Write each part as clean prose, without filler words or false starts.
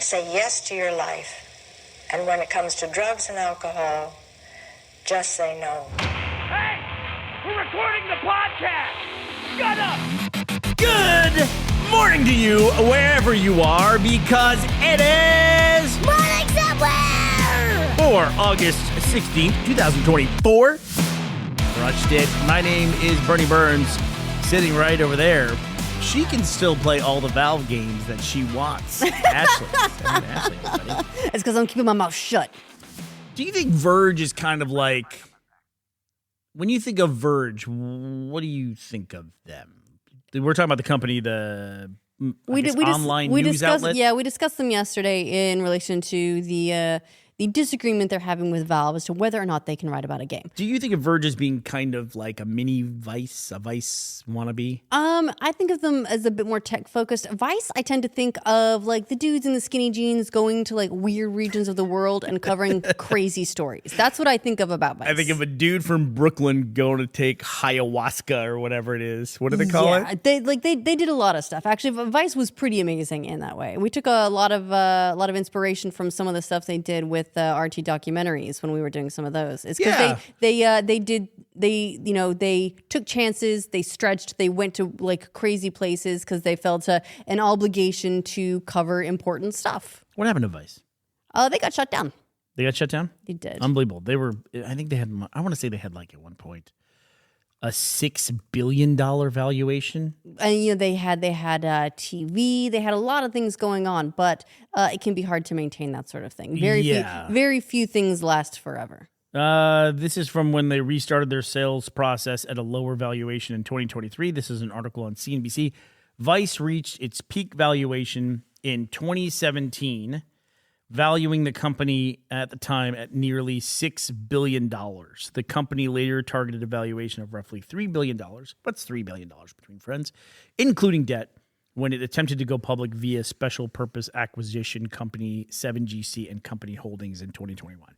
Say yes to your life. And when it comes to drugs and alcohol, just say no. Hey! We're recording the podcast! Shut up! Good morning to you, wherever you are, because it is Morning Somewhere! for August 16th, 2024. Rushed it. My name is Bernie Burns, sitting right over there. She can still play all the Valve games that she wants. Ashley. Ashley, everybody. It's because I'm keeping my mouth shut. Do you think Verge is kind of like, when you think of Verge, what do you think of them? We're talking about the company, online news outlet. Yeah, we discussed them yesterday in relation to the disagreement they're having with Valve as to whether or not they can write about a game. Do you think of Verge as being kind of like a mini Vice, a Vice wannabe? I think of them as a bit more tech focused. Vice, I tend to think of like the dudes in the skinny jeans going to like weird regions of the world and covering crazy stories. That's what I think of about Vice. I think of a dude from Brooklyn going to take ayahuasca or whatever it is. What do they call it? They did a lot of stuff. Actually, Vice was pretty amazing in that way. We took a lot of inspiration from some of the stuff they did with RT documentaries when we were doing some of those. It's because they took chances, they stretched, they went to like crazy places because they felt an obligation to cover important stuff. What happened to Vice? They got shut down. They got shut down? They did. Unbelievable. I think they had, I want to say they had like at one point a $6 billion valuation. And they had TV, they had a lot of things going on, but it can be hard to maintain that sort of thing. Very few things last forever. This is from when they restarted their sales process at a lower valuation in 2023. This is an article on CNBC. Vice reached its peak valuation in 2017, valuing the company at the time at nearly $6 billion. The company later targeted a valuation of roughly $3 billion. What's $3 billion between friends, including debt, when it attempted to go public via special purpose acquisition company 7GC and Company Holdings in 2021.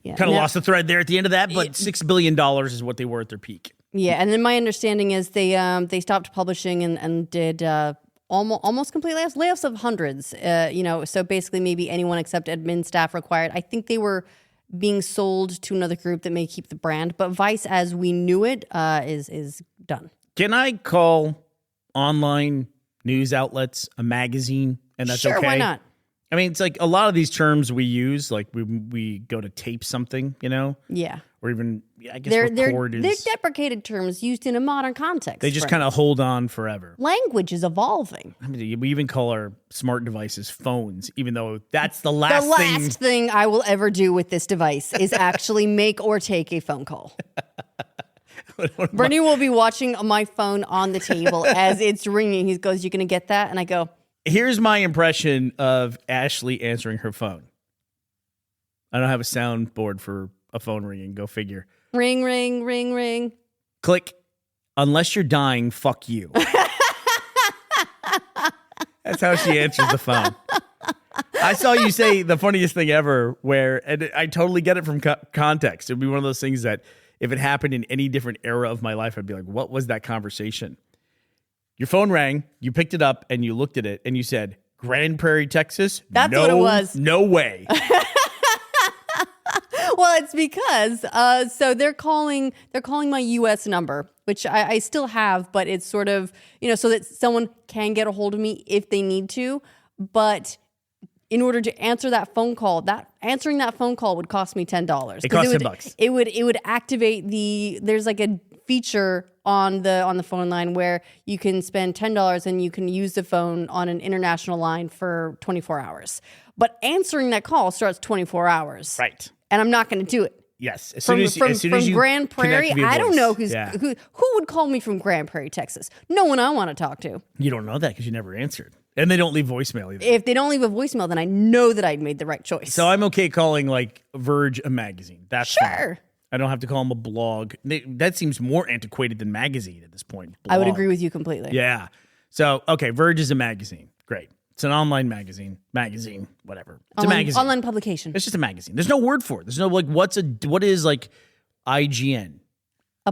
Yeah, kind of lost the thread there at the end of that, but $6 billion is what they were at their peak. Yeah, and then my understanding is they stopped publishing and did almost complete layoffs of hundreds. So basically maybe anyone except admin staff required. I think they were being sold to another group that may keep the brand, but Vice as we knew it is done. Can I call online news outlets a magazine, and that's sure, okay? Why not? I mean, it's like a lot of these terms we use, like we go to tape something, Yeah. or even I guess record is. They're deprecated terms used in a modern context. They just kind of hold on forever. Language is evolving. I mean, we even call our smart devices phones, even though that's the last thing I will ever do with this device is actually make or take a phone call. Bernie will be watching my phone on the table as it's ringing. He goes, "You gonna get that?" And I go, here's my impression of Ashley answering her phone. I don't have a soundboard for a phone ringing. Go figure. Ring, ring, ring, ring. Click. Unless you're dying, fuck you. That's how she answers the phone. I saw you say the funniest thing ever and I totally get it from context. It'd be one of those things that if it happened in any different era of my life, I'd be like, what was that conversation? Your phone rang, you picked it up, and you looked at it, and you said, Grand Prairie, Texas? That's what it was. No way. Well, it's because, so they're calling my U.S. number, which I still have, but it's sort of, so that someone can get a hold of me if they need to. But in order to answer that phone call, answering that phone call would cost me $10. It costs $10. It would activate there's like a feature on the phone line where you can spend $10 and you can use the phone on an international line for 24 hours. But answering that call starts 24 hours. Right. And I'm not going to do it. Yes. As From soon as you Grand Prairie, I don't know who would call me from Grand Prairie, Texas. No one I want to talk to. You don't know that because you never answered. And they don't leave voicemail either. If they don't leave a voicemail, then I know that I'd made the right choice. So I'm okay calling like Verge a magazine. That's sure. Fine. I don't have to call them a blog. That seems more antiquated than magazine at this point. Blog. I would agree with you completely. Yeah. So, okay, Verge is a magazine. Great. It's an online magazine. Magazine, whatever. It's a magazine. Online publication. It's just a magazine. There's no word for it. There's no like what is like IGN?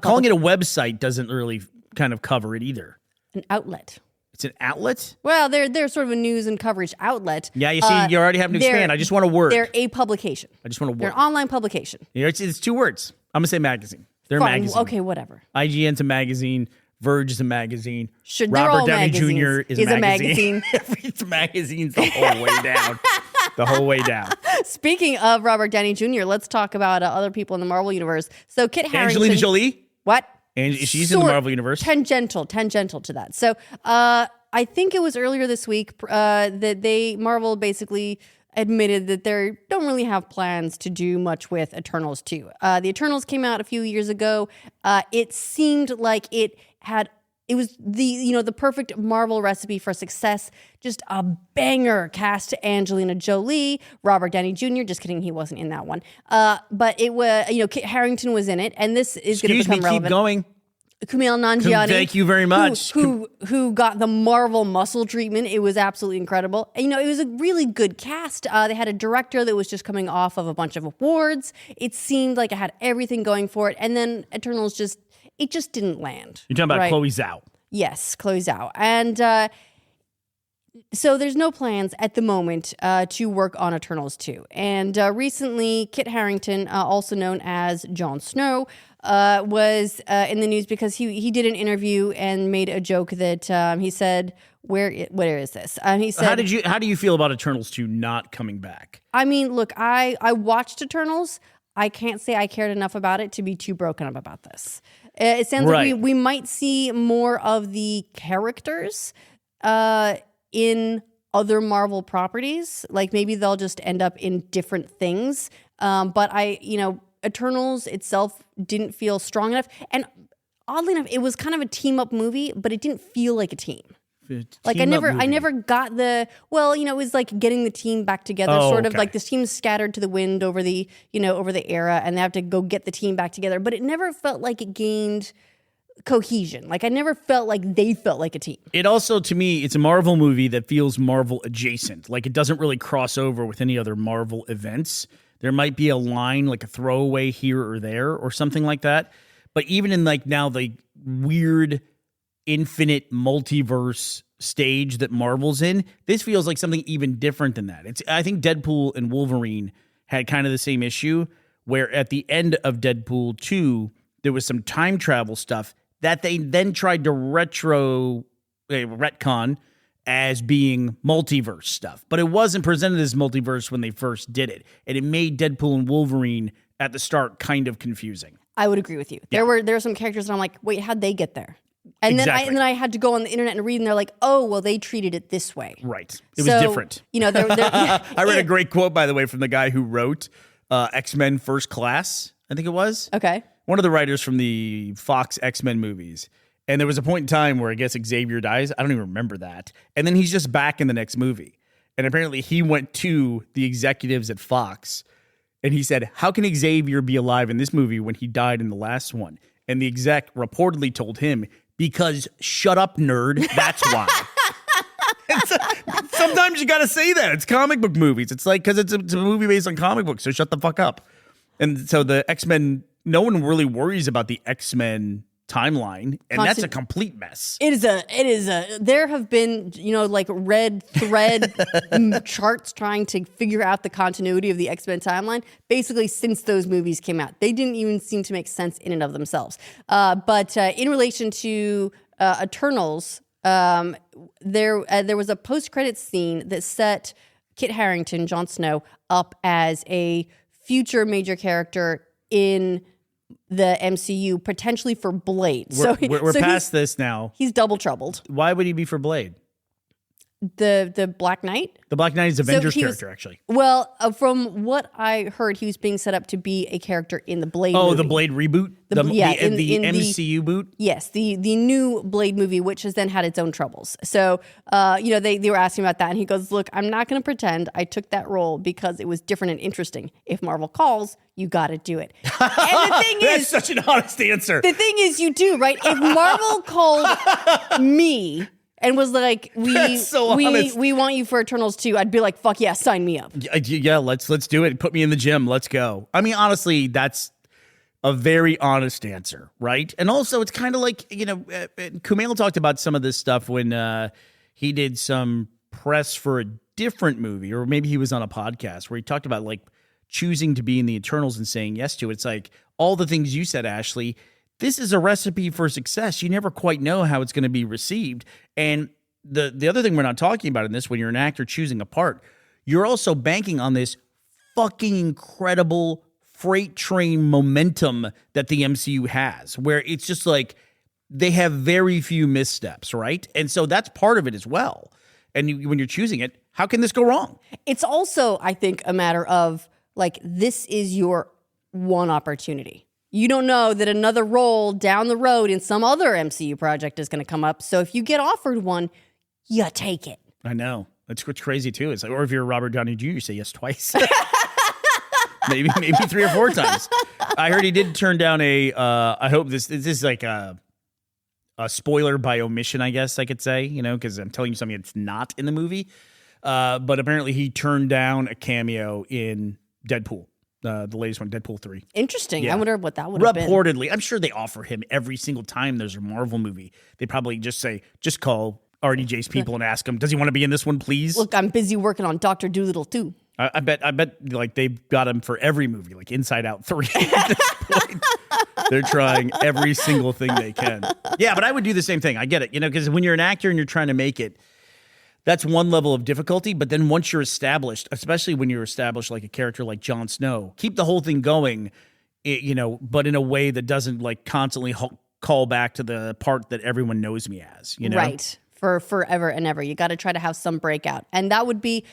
Calling it a website doesn't really kind of cover it either. An outlet. It's an outlet? Well, they're sort of a news and coverage outlet. Yeah, you see, you already have to expand. I just want a word. They're a publication. I just want a They're word. an online publication. You know, it's 2 words. I'm going to say magazine. They're a Fine, magazine. okay, whatever. IGN's a magazine. Verge is a magazine. Sure, they're Robert all Downey Jr. magazines. is Is a a magazine. magazine. It's magazines the whole way down. The whole way down. Speaking of Robert Downey Jr., let's talk about other people in the Marvel universe. So Kit Harington. Angelina Jolie? What? And she's in the Marvel universe. Tangential to that. So I think it was earlier this week that Marvel basically admitted that they don't really have plans to do much with Eternals 2. The Eternals came out a few years ago. It seemed like it was the perfect Marvel recipe for success. Just a banger cast to Angelina Jolie, Robert Downey Jr. Just kidding, he wasn't in that one. But it was Kit Harington was in it, and this is going to become relevant. Keep going. Kumail Nanjiani. Thank you very much. Who got the Marvel muscle treatment. It was absolutely incredible. And, it was a really good cast. They had a director that was just coming off of a bunch of awards. It seemed like it had everything going for it. And then Eternals just didn't land. You're talking about right? Chloe Zhao. Yes, Chloe Zhao. And so there's no plans at the moment to work on Eternals 2. And recently, Kit Harington, also known as Jon Snow, was in the news because he did an interview and made a joke that he said, where is this? He said, How do you feel about Eternals 2 not coming back? I mean, look, I watched Eternals. I can't say I cared enough about it to be too broken up about this. It sounds Right. like we might see more of the characters in other Marvel properties. Like maybe they'll just end up in different things. But Eternals itself didn't feel strong enough. And oddly enough, it was kind of a team up movie, but it didn't feel like a team. Like I never got it was like getting the team back together, sort of okay. like this team's scattered to the wind over the era, and they have to go get the team back together. But it never felt like it gained cohesion. Like I never felt like they felt like a team. It also, to me, it's a Marvel movie that feels Marvel adjacent. Like it doesn't really cross over with any other Marvel events. There might be a line, like a throwaway here or there or something like that. But even in like now the weird infinite multiverse stage that Marvel's in, this feels like something even different than that. I think Deadpool and Wolverine had kind of the same issue, where at the end of Deadpool 2, there was some time travel stuff that they then tried to retcon as being multiverse stuff. But it wasn't presented as multiverse when they first did it. And it made Deadpool and Wolverine at the start kind of confusing. I would agree with you. Yeah. There were some characters that I'm like, wait, how'd they get there? And Exactly. then I had to go on the internet and read, and they're like, oh, well, they treated it this way. Right. It was So, different. I read a great quote, by the way, from the guy who wrote X-Men First Class, I think it was. Okay. One of the writers from the Fox X-Men movies. And there was a point in time where I guess Xavier dies. I don't even remember that. And then he's just back in the next movie. And apparently he went to the executives at Fox and he said, how can Xavier be alive in this movie when he died in the last one? And the exec reportedly told him, because shut up, nerd. That's why. Sometimes you got to say that. It's comic book movies. It's like, because it's a movie based on comic books. So shut the fuck up. And so the X-Men, no one really worries about the X-Men timeline. And that's a complete mess. It is a, there have been, like red thread charts trying to figure out the continuity of the X-Men timeline, basically since those movies came out. They didn't even seem to make sense in and of themselves. But in relation to Eternals, there was a post-credits scene that set Kit Harington, Jon Snow, up as a future major character in the MCU, potentially for Blade. We're past this now. He's double troubled. Why would he be for Blade? The Black Knight? The Black Knight is Avengers he was- character, actually. Well, from what I heard, he was being set up to be a character in the Blade Oh, movie. the Blade reboot? The- yeah, the in the- MCU boot? Yes, the new Blade movie, which has then had its own troubles. So, they were asking about that, and he goes, look, I'm not going to pretend I took that role because it was different and interesting. If Marvel calls, you got to do it. And the thing That's is, such an honest answer. the thing is, you do, right? If Marvel called me and was like, That's so honest. we want you for Eternals 2, I'd be like, fuck yeah, sign me up. Yeah, let's do it. Put me in the gym. Let's go. I mean, honestly, that's a very honest answer, right? And also, it's kind of like, Kumail talked about some of this stuff when he did some press for a different movie, or maybe he was on a podcast where he talked about like choosing to be in the Eternals and saying yes to it. It's like all the things you said, Ashley. This is a recipe for success. You never quite know how it's going to be received. And the other thing we're not talking about in this, when you're an actor choosing a part, you're also banking on this fucking incredible freight train momentum that the MCU has, where it's just like they have very few missteps, right? And so that's part of it as well. And when you're choosing it, how can this go wrong? It's also, I think, a matter of like, this is your one opportunity. You don't know that another role down the road in some other MCU project is going to come up. So if you get offered one, you take it. I know. That's what's crazy too. It's like, or if you're Robert Downey Jr., you say yes twice. maybe 3 or 4 times. I heard he did turn down I hope this is like a spoiler by omission, I guess I could say, because I'm telling you something that's not in the movie. But apparently he turned down a cameo in Deadpool, the latest one, Deadpool 3. Interesting. Yeah. I wonder what that would have been. Reportedly, I'm sure they offer him every single time there's a Marvel movie. They probably just say, just call RDJ's people and ask him, does he want to be in this one, please? Look, I'm busy working on Dr. Dolittle too. I bet like they've got him for every movie, like Inside Out 3 at this point. They're trying every single thing they can. Yeah, but I would do the same thing. I get it, because when you're an actor and you're trying to make it, that's one level of difficulty. But then once you're established, especially when you're established like a character like Jon Snow, keep the whole thing going, but in a way that doesn't like constantly call back to the part that everyone knows me as, Right. For forever and ever. You got to try to have some breakout. And that would be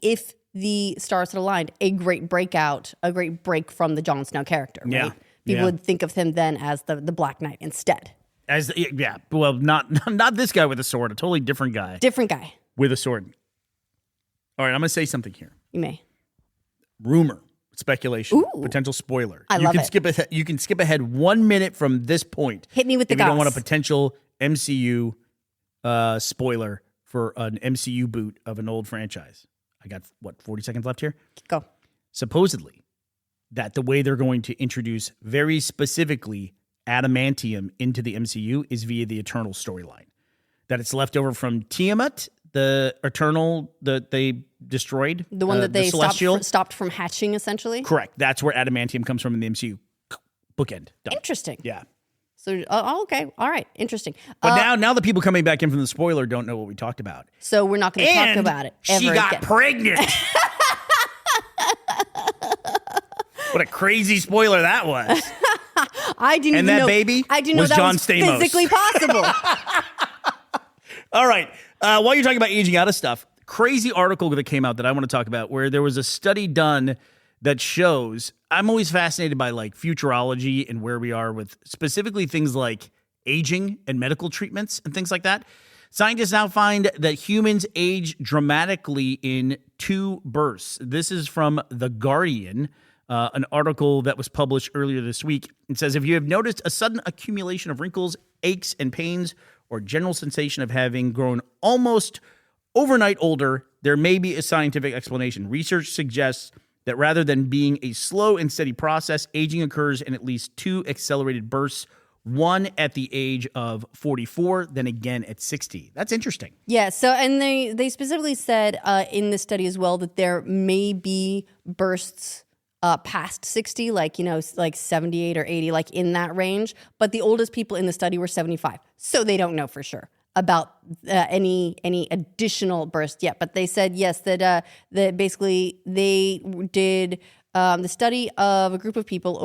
if the stars had aligned, a great breakout, a great break from the Jon Snow character, right? Yeah. People would think of him then as the Black Knight instead. Well, not this guy with a sword, a totally different guy. Different guy. With a sword. All right, I'm going to say something here. You may. Rumor, speculation, Ooh. Potential spoiler. I love it. You can skip ahead 1 minute from this point. Hit me with the if you don't goss. want a potential MCU spoiler for an MCU boot of an old franchise. I got, 40 seconds left here? Go. Supposedly, that the way they're going to introduce very specifically adamantium into the MCU is via the Eternal storyline. That it's left over from Tiamat, the Eternal that they destroyed. The one that they Celestial. stopped from hatching, essentially? Correct. That's where adamantium comes from in the MCU. Bookend. Done. Interesting. Yeah. So, okay. All right. Interesting. But now the people coming back in from the spoiler don't know what we talked about. So we're not going to talk And about it ever she got again. pregnant. What a crazy spoiler that was. I didn't And even that know, baby I didn't know was that John was Stamos. physically possible. All right. While you're talking about aging out of stuff, crazy article that came out that I want to talk about where there was a study done that shows, I'm always fascinated by like futurology and where we are with specifically things like aging and medical treatments and things like that. Scientists now find that humans age dramatically in 2 bursts. This is from The Guardian, an article that was published earlier this week. It says, if you have noticed a sudden accumulation of wrinkles, aches, and pains, or general sensation of having grown almost overnight older, there may be a scientific explanation. Research suggests that rather than being a slow and steady process, aging occurs in at least 2 accelerated bursts, one at the age of 44, then again at 60. That's interesting. Yeah. So, and they specifically said in the study as well that there may be bursts past 60, like 78 or 80, like in that range. But the oldest people in the study were 75. So they don't know for sure about any additional bursts yet. But they said, yes, that basically they did the study of a group of people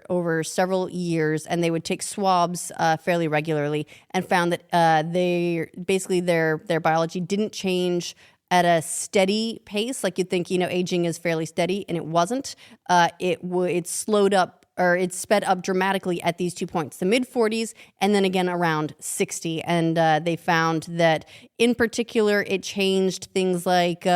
over several years, and they would take swabs fairly regularly and found that their biology didn't change at a steady pace. Like you'd think, aging is fairly steady, and it wasn't. It slowed up, or it sped up dramatically at these 2 points, the mid-40s and then again around 60. And they found that in particular, it changed things like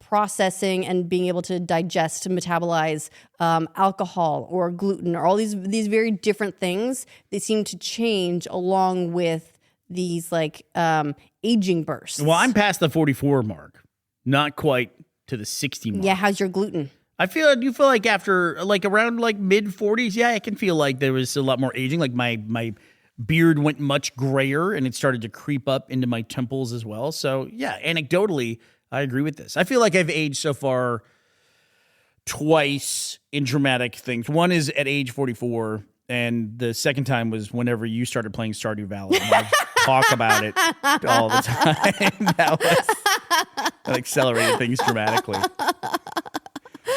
processing and being able to digest and metabolize alcohol or gluten, or all these very different things. They seem to change along with these aging bursts. Well, I'm past the 44 mark, not quite to the 60 mark. Yeah, how's your gluten? I do feel like after like around like mid 40s, yeah, I can feel like there was a lot more aging. Like my beard went much grayer and it started to creep up into my temples as well. So yeah, anecdotally, I agree with this. I feel like I've aged so far twice in dramatic things. One is at age 44, and the second time was whenever you started playing Stardew Valley. And I talk about it all the time. That accelerated things dramatically.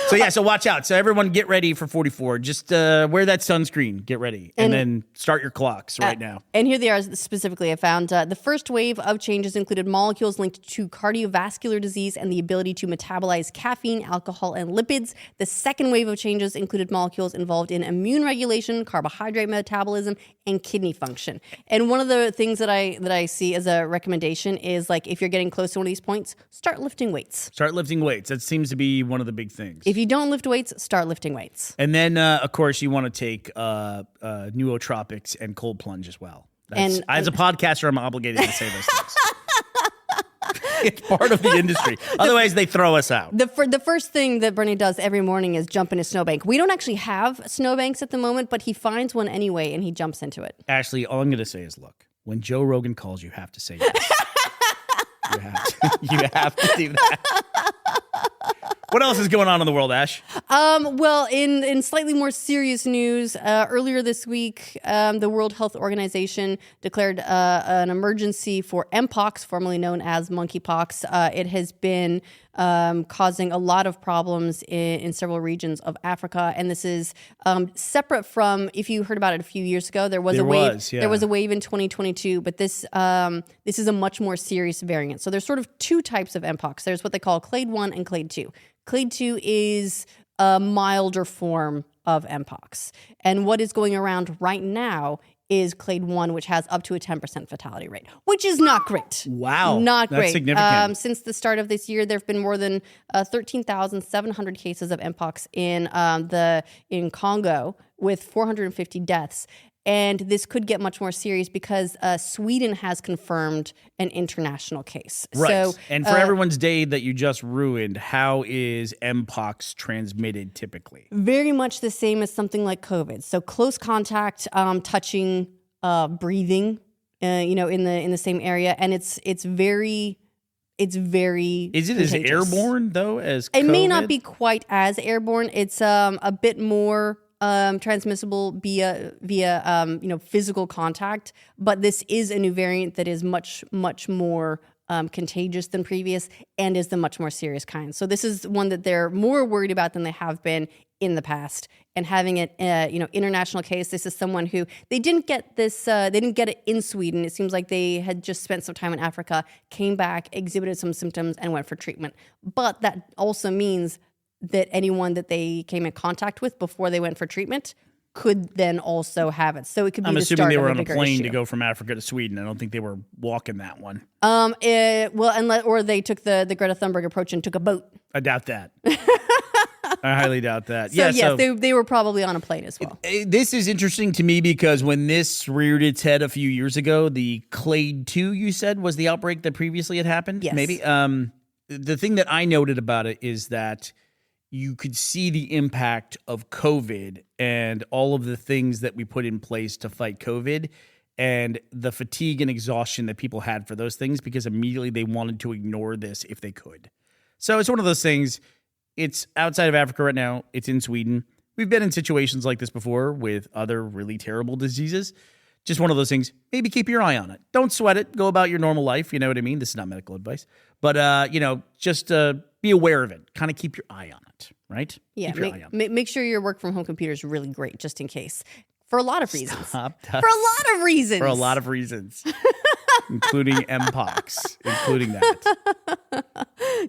So yeah, so watch out. So everyone get ready for 44. Just wear that sunscreen. Get ready. And then start your clocks right now. And here they are specifically. I found the first wave of changes included molecules linked to cardiovascular disease and the ability to metabolize caffeine, alcohol, and lipids. The second wave of changes included molecules involved in immune regulation, carbohydrate metabolism, and kidney function. And one of the things that I see as a recommendation is like if you're getting close to one of these points, start lifting weights. Start lifting weights. That seems to be one of the big things. If you don't lift weights, start lifting weights. And then, of course, you want to take nootropics and cold plunge as well. As a podcaster, I'm obligated to say those things. It's part of the industry. Otherwise, they throw us out. The first thing that Bernie does every morning is jump in a snowbank. We don't actually have snowbanks at the moment, but he finds one anyway, and he jumps into it. Ashley, all I'm going to say is, look, when Joe Rogan calls, you have to say yes. You have to do that. What else is going on in the world, Ash? Well, in slightly more serious news, earlier this week, the World Health Organization declared an emergency for Mpox, formerly known as monkeypox. It has been causing a lot of problems in several regions of Africa, and this is separate from. If you heard about it a few years ago, there was a wave. There was a wave in 2022, but this is a much more serious variant. So there's sort of two types of Mpox. There's what they call Clade 1 and Clade 2. Clade 2 is a milder form of Mpox. And what is going around right now is Clade 1, which has up to a 10% fatality rate, which is not great. Wow. Not That's great. significant. Since the start of this year, there have been more than 13,700 cases of Mpox in Congo, with 450 deaths. And this could get much more serious because Sweden has confirmed an international case. Right. So, and for everyone's day that you just ruined, how is Mpox transmitted typically? Very much the same as something like COVID. So close contact, touching, breathing, in the same area, and it's very. Is it contagious. As airborne though as COVID? It may not be quite as airborne. It's a bit more transmissible via physical contact, but this is a new variant that is much more contagious than previous and is the much more serious kind. So this is one that they're more worried about than they have been in the past. And having it, international case. This is someone who they didn't get this. They didn't get it in Sweden. It seems like they had just spent some time in Africa, came back, exhibited some symptoms, and went for treatment. But that also means that anyone that they came in contact with before they went for treatment could then also have it. So it could be I'm the assuming start they were of on a plane issue. to go from Africa to Sweden. I don't think they were walking that one. Or they took the Greta Thunberg approach and took a boat. I doubt that. I highly doubt that. So they were probably on a plane as well. This is interesting to me because when this reared its head a few years ago, the Clade 2, you said, was the outbreak that previously had happened? Yes. Maybe. The thing that I noted about it is that you could see the impact of COVID and all of the things that we put in place to fight COVID and the fatigue and exhaustion that people had for those things because immediately they wanted to ignore this if they could. So it's one of those things. It's outside of Africa right now. It's in Sweden. We've been in situations like this before with other really terrible diseases. Just one of those things. Maybe keep your eye on it. Don't sweat it. Go about your normal life. You know what I mean? This is not medical advice. But, just be aware of it. Kind of keep your eye on it, right? Yeah, keep your eye on it. make sure your work from home computer is really great, just in case. For a lot of reasons. For a For a lot of reasons. Including Mpox. Including that.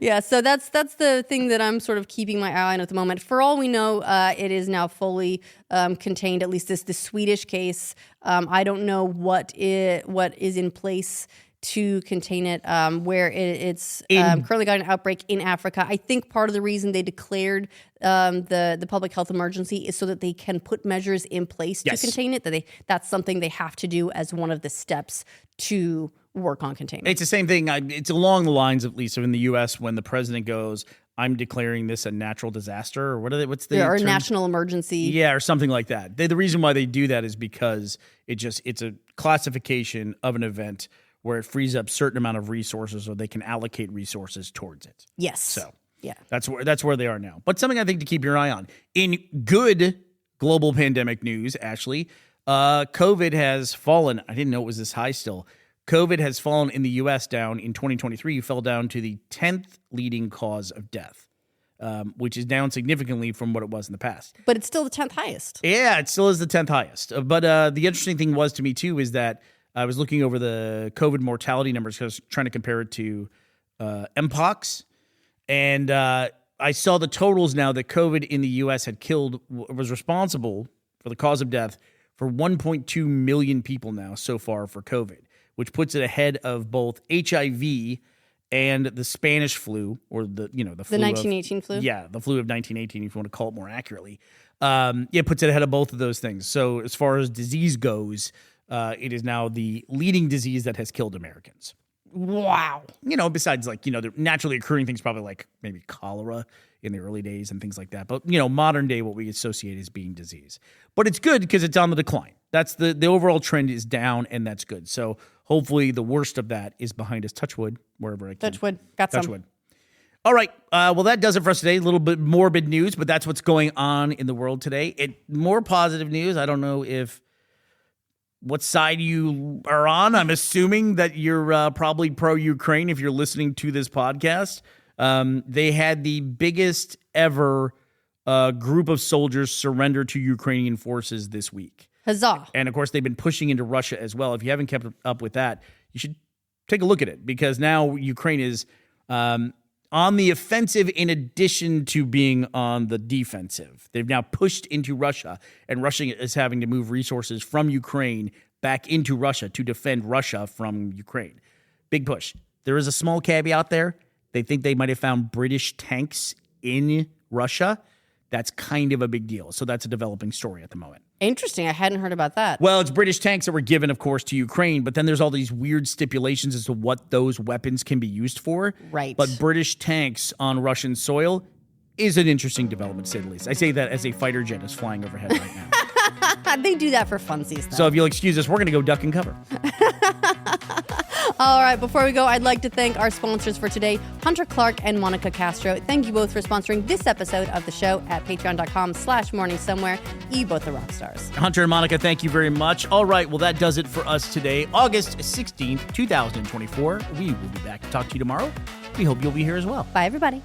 Yeah, so that's the thing that I'm sort of keeping my eye on at the moment. For all we know, it is now fully contained, at least this Swedish case. I don't know what is in place to contain it, where it's currently got an outbreak in Africa. I think part of the reason they declared the public health emergency is so that they can put measures in place to contain it. That's something they have to do as one of the steps to work on containment. It's the same thing. It's along the lines, at least, of in the U.S. when the president goes, I'm declaring this a natural disaster, or what's the or term? national emergency. Yeah, or something like that. The reason why they do that is because it's a classification of an event where it frees up certain amount of resources, or they can allocate resources towards it. Yes. So yeah, that's where they are now. But something I think to keep your eye on. In good global pandemic news, Ashley, COVID has fallen. I didn't know it was this high still. COVID has fallen in the U.S. down in 2023. You fell down to the 10th leading cause of death, which is down significantly from what it was in the past. but it's still the 10th highest. Yeah, it still is the 10th highest. But the interesting thing was to me, too, is that I was looking over the COVID mortality numbers because I was trying to compare it to Mpox. And I saw the totals now that COVID in the U.S. had killed, was responsible for the cause of death for 1.2 million people now so far for COVID, which puts it ahead of both HIV and the Spanish flu, or the flu The 1918 flu? Yeah, the flu of 1918, if you want to call it more accurately. It puts it ahead of both of those things. So as far as disease goes, it is now the leading disease that has killed Americans. Wow. Besides the naturally occurring things, probably like maybe cholera in the early days and things like that. But, modern day, what we associate as being disease. But it's good because it's on the decline. That's the overall trend is down, and that's good. So hopefully the worst of that is behind us. Touch wood, wherever I can. Touch wood. Got Touch some. wood. All right. Well, that does it for us today. A little bit morbid news, but that's what's going on in the world today. More positive news. I don't know what side you are on. I'm assuming that you're probably pro-Ukraine if you're listening to this podcast. They had the biggest ever group of soldiers surrender to Ukrainian forces this week. Huzzah. And, of course, they've been pushing into Russia as well. If you haven't kept up with that, you should take a look at it, because now Ukraine is on the offensive in addition to being on the defensive. They've now pushed into Russia, and Russia is having to move resources from Ukraine back into Russia to defend Russia from Ukraine. Big push. There is a small caveat there. They think they might have found British tanks in Russia. That's kind of a big deal. So that's a developing story at the moment. Interesting. I hadn't heard about that. Well, it's British tanks that were given, of course, to Ukraine, but then there's all these weird stipulations as to what those weapons can be used for. Right. But British tanks on Russian soil is an interesting development, to say the least. I say that as a fighter jet is flying overhead right now. They do that for funsies, though. So if you'll excuse us, we're going to go duck and cover. All right, before we go, I'd like to thank our sponsors for today, Hunter Clark and Monica Castro. Thank you both for sponsoring this episode of the show at patreon.com/morning somewhere. You both are rock stars. Hunter and Monica, thank you very much. All right, well, that does it for us today, August 16th, 2024. We will be back to talk to you tomorrow. We hope you'll be here as well. Bye, everybody.